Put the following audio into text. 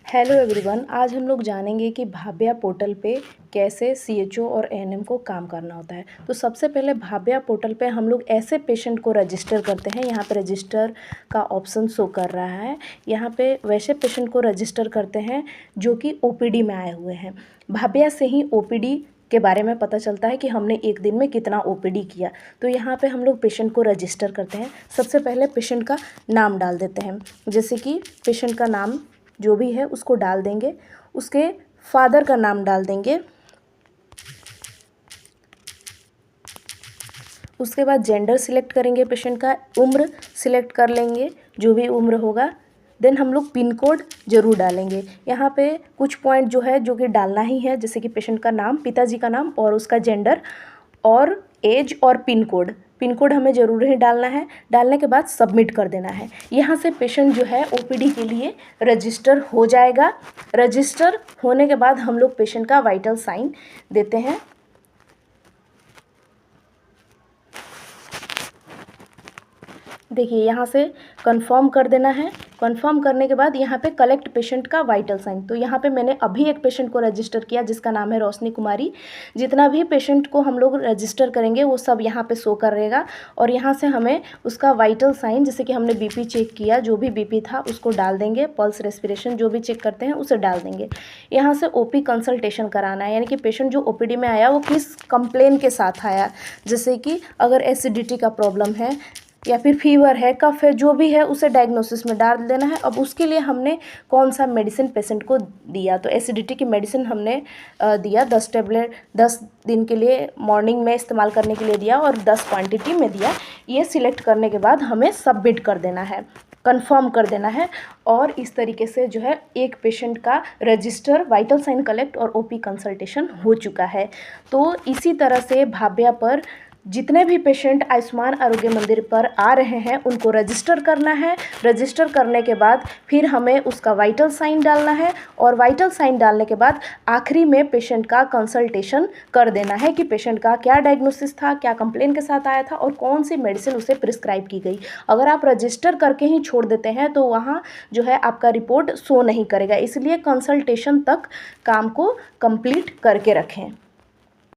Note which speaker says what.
Speaker 1: Hello everyone, आज हम लोग जानेंगे कि भाव्या पोर्टल पे कैसे सीएचओ और एएनएम को काम करना होता है। तो सबसे पहले भाव्या पोर्टल पे हम लोग ऐसे पेशेंट को रजिस्टर करते हैं। यहाँ पे रजिस्टर का ऑप्शन शो कर रहा है। यहाँ पे वैसे पेशेंट को रजिस्टर करते हैं जो कि ओपीडी में आए हुए हैं। भाव्या से ही ओपीडी के बारे में पता चलता है कि हमने एक दिन में कितना ओपीडी किया। तो यहाँ पे हम लोग पेशेंट को रजिस्टर करते हैं। सबसे पहले पेशेंट का नाम डाल देते हैं, जैसे कि पेशेंट का नाम जो भी है उसको डाल देंगे। उसके फादर का नाम डाल देंगे। उसके बाद जेंडर सिलेक्ट करेंगे, पेशेंट का उम्र सिलेक्ट कर लेंगे, जो भी उम्र होगा। देन हम लोग पिन कोड ज़रूर डालेंगे। यहाँ पे कुछ पॉइंट जो है जो कि डालना ही है, जैसे कि पेशेंट का नाम, पिताजी का नाम और उसका जेंडर और एज और पिन कोड हमें ज़रूर ही डालना है। डालने के बाद सबमिट कर देना है। यहाँ से पेशेंट जो है ओपीडी के लिए रजिस्टर हो जाएगा। रजिस्टर होने के बाद हम लोग पेशेंट का वाइटल साइन देते हैं। देखिए, यहाँ से कंफर्म कर देना है। कंफर्म करने के बाद यहाँ पे कलेक्ट पेशेंट का वाइटल साइन। तो यहाँ पे मैंने अभी एक पेशेंट को रजिस्टर किया जिसका नाम है रोशनी कुमारी। जितना भी पेशेंट को हम लोग रजिस्टर करेंगे वो सब यहाँ पे शो करेगा। और यहाँ से हमें उसका वाइटल साइन, जैसे कि हमने बीपी चेक किया, जो भी बीपी था उसको डाल देंगे। पल्स रेस्पिरेशन जो भी चेक करते हैं उसे डाल देंगे। यहाँ से ओपी कंसल्टेशन कराना है, यानी कि पेशेंट जो ओपीडी में आया वो किस कंप्लेन के साथ आया। जैसे कि अगर एसिडिटी का प्रॉब्लम है या फिर फीवर है, कफ है, जो भी है उसे डायग्नोसिस में डाल देना है। अब उसके लिए हमने कौन सा मेडिसिन पेशेंट को दिया, तो एसिडिटी की मेडिसिन हमने दिया 10 टैबलेट 10 दिन के लिए मॉर्निंग में इस्तेमाल करने के लिए दिया और 10 क्वांटिटी में दिया। ये सिलेक्ट करने के बाद हमें सबमिट कर देना है, कंफर्म कर देना है। और इस तरीके से जो है एक पेशेंट का रजिस्टर, वाइटल साइन कलेक्ट और ओपी कंसल्टेशन हो चुका है। तो इसी तरह से भाव्या पर जितने भी पेशेंट आयुष्मान आरोग्य मंदिर पर आ रहे हैं उनको रजिस्टर करना है। रजिस्टर करने के बाद फिर हमें उसका वाइटल साइन डालना है और वाइटल साइन डालने के बाद आखिरी में पेशेंट का कंसल्टेशन कर देना है कि पेशेंट का क्या डायग्नोसिस था, क्या कंप्लेन के साथ आया था और कौन सी मेडिसिन उसे प्रिस्क्राइब की गई। अगर आप रजिस्टर करके ही छोड़ देते हैं तो वहाँ जो है आपका रिपोर्ट शो नहीं करेगा, इसलिए कंसल्टेशन तक काम को कंप्लीट करके रखें।